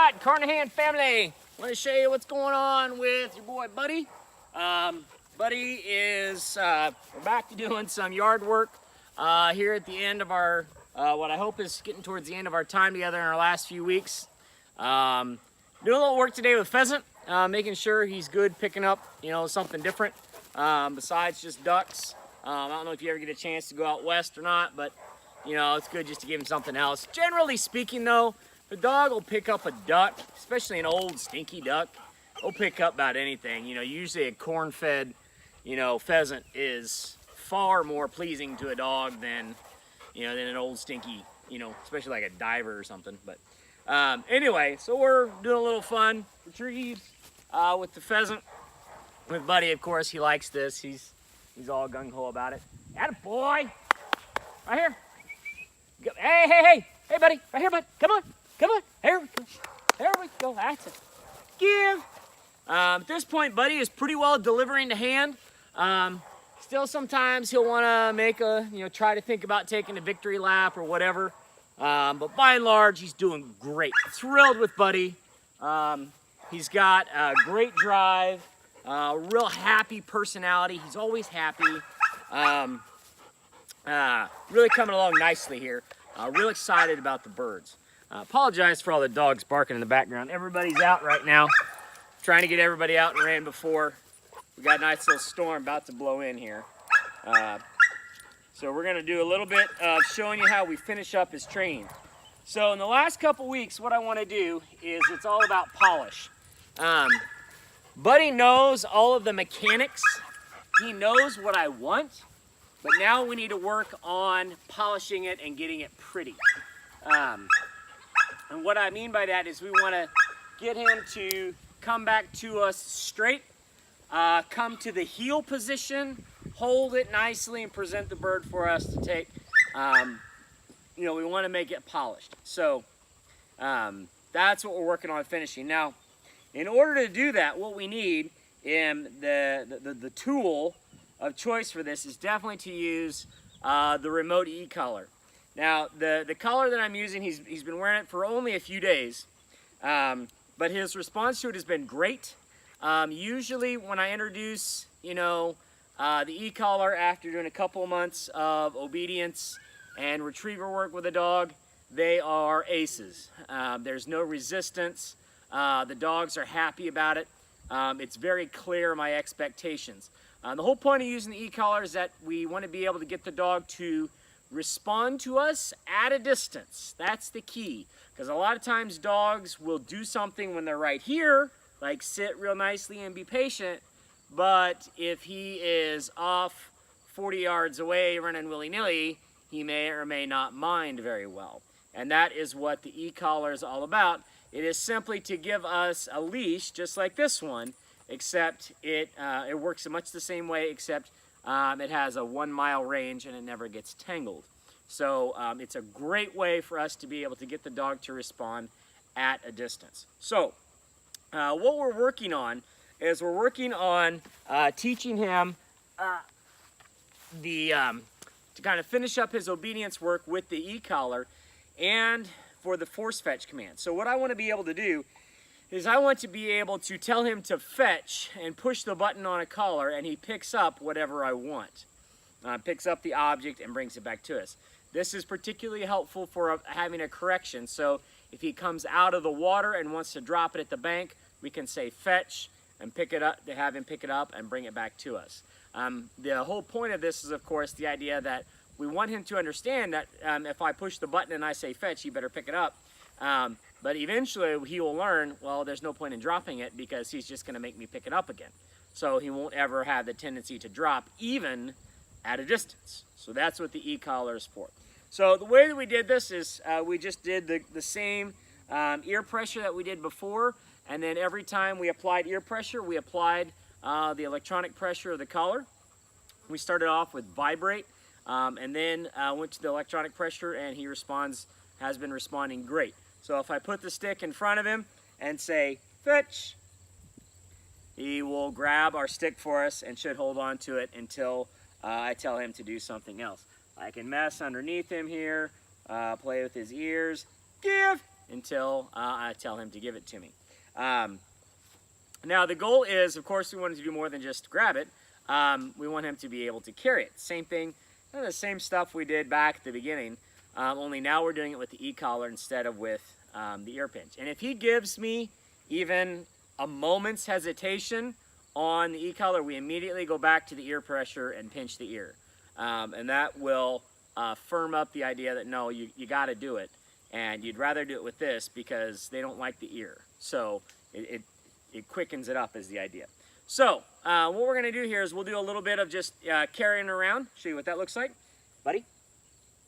right, Carnahan family, want to show you what's going on with your boy Buddy. Buddy is, we're back to doing some yard work here at the end of our, what I hope is getting towards the end of our time together in our last few weeks. Doing a little work today with pheasant, making sure he's good, picking up, you know, something different besides just ducks. I don't know if you ever get a chance to go out west or not, but you know, it's good just to give him something else. Generally speaking though, the dog will pick up a duck, especially an old stinky duck. He'll pick up about anything. You know, usually a corn-fed, you know, pheasant is far more pleasing to a dog than, you know, than an old stinky, you know, especially like a diver or something. But anyway, so we're doing a little fun retrieve with the pheasant. With Buddy, of course, he likes this. He's all gung-ho about it. Attaboy! Right here. Hey, buddy, right here, bud. Come on. Here we go. There we go. That's it. Give. At this point, Buddy is pretty well delivering to hand. Still, sometimes he'll want to make a, you know, try to think about taking a victory lap or whatever. But by and large, he's doing great. Thrilled with Buddy. He's got a great drive, real happy personality. He's always happy. Really coming along nicely here. Real excited about the birds. Apologize for all the dogs barking in the background. Everybody's out right now. Trying to get everybody out and ran before. We got a nice little storm about to blow in here. So we're gonna do a little bit of showing you how we finish up his training. So in the last couple weeks, what I wanna do is it's all about polish. Buddy knows all of the mechanics. He knows what I want, but now we need to work on polishing it and getting it pretty. And what I mean by that is we want to get him to come back to us straight, come to the heel position, hold it nicely, and present the bird for us to take. You know, we want to make it polished. So that's what we're working on finishing. Now, in order to do that, what we need in the tool of choice for this is definitely to use the remote e-collar. Now, the collar that I'm using, he's been wearing it for only a few days, but his response to it has been great. Usually when I introduce, you know, the e-collar after doing a couple of months of obedience and retriever work with a dog, they are aces. There's no resistance. The dogs are happy about it. It's very clear my expectations. The whole point of using the e-collar is that we want to be able to get the dog to respond to us at a distance. That's the key, because a lot of times dogs will do something when they're right here, like sit real nicely and be patient, but if he is off 40 yards away running willy-nilly, he may or may not mind very well. And that is what the e-collar is all about. It is simply to give us a leash just like this one, except it works in much the same way, except it has a 1 mile range and it never gets tangled. So it's a great way for us to be able to get the dog to respond at a distance. So what we're working on is we're working on teaching him to kind of finish up his obedience work with the e-collar and for the force fetch command. So what I want to be able to do is I want to be able to tell him to fetch and push the button on a collar, and he picks up whatever I want. Picks up the object and brings it back to us. This is particularly helpful for having a correction. So if he comes out of the water and wants to drop it at the bank, we can say fetch and pick it up, to have him pick it up and bring it back to us. The whole point of this is, of course, the idea that we want him to understand that if I push the button and I say fetch, he better pick it up. But eventually he will learn, well, there's no point in dropping it because he's just going to make me pick it up again. So he won't ever have the tendency to drop even at a distance. So that's what the e-collar is for. So the way that we did this is we just did the same ear pressure that we did before, and then every time we applied ear pressure, we applied the electronic pressure of the collar. We started off with vibrate, and then went to the electronic pressure, and he has been responding great. So if I put the stick in front of him and say, fetch, he will grab our stick for us and should hold on to it until I tell him to do something else. I can mess underneath him here, play with his ears, give, until I tell him to give it to me. Now the goal is, of course, we want him to do more than just grab it. We want him to be able to carry it. Same thing, kind of the same stuff we did back at the beginning, only now we're doing it with the e-collar instead of with the ear pinch. And if he gives me even a moment's hesitation on the e-collar, we immediately go back to the ear pressure and pinch the ear. And that will firm up the idea that no, you got to do it. And you'd rather do it with this because they don't like the ear. So it quickens it up is the idea. So what we're going to do here is we'll do a little bit of just carrying around. Show you what that looks like. Buddy,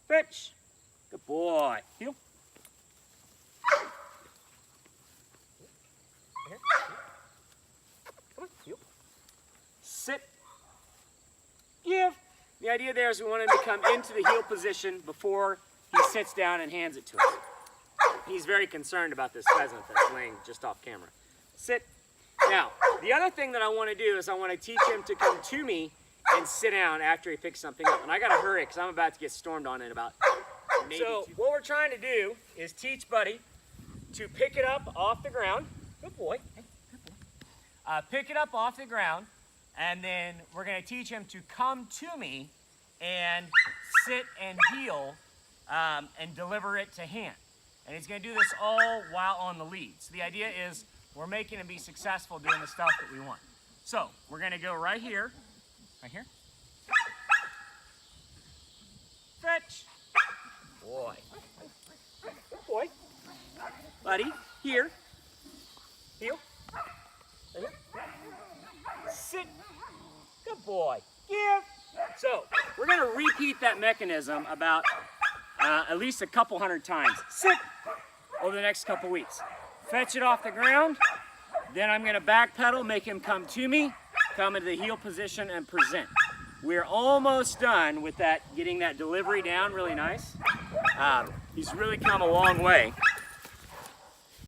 fetch. Good boy. Heel. Come on, heel. Sit. Give. The idea there is we want him to come into the heel position before he sits down and hands it to us. He's very concerned about this pheasant that's laying just off camera. Sit. Now, the other thing that I want to do is I want to teach him to come to me and sit down after he picks something up. And I got to hurry because I'm about to get stormed on in about maybe So what we're trying to do is teach Buddy to pick it up off the ground. Good boy. Hey, good boy. Pick it up off the ground, and then we're going to teach him to come to me and sit and heel and deliver it to hand. And he's going to do this all while on the lead. So the idea is we're making him be successful doing the stuff that we want. So we're going to go right here. Right here. Fetch. Boy. Good boy. Buddy, here. Heel. Right here. Sit. Good boy. Give. So we're going to repeat that mechanism about at least a couple hundred times. Sit over the next couple weeks. Fetch it off the ground. Then I'm going to back pedal, make him come to me, come into the heel position, and present. We're almost done with that, getting that delivery down really nice. He's really come a long way.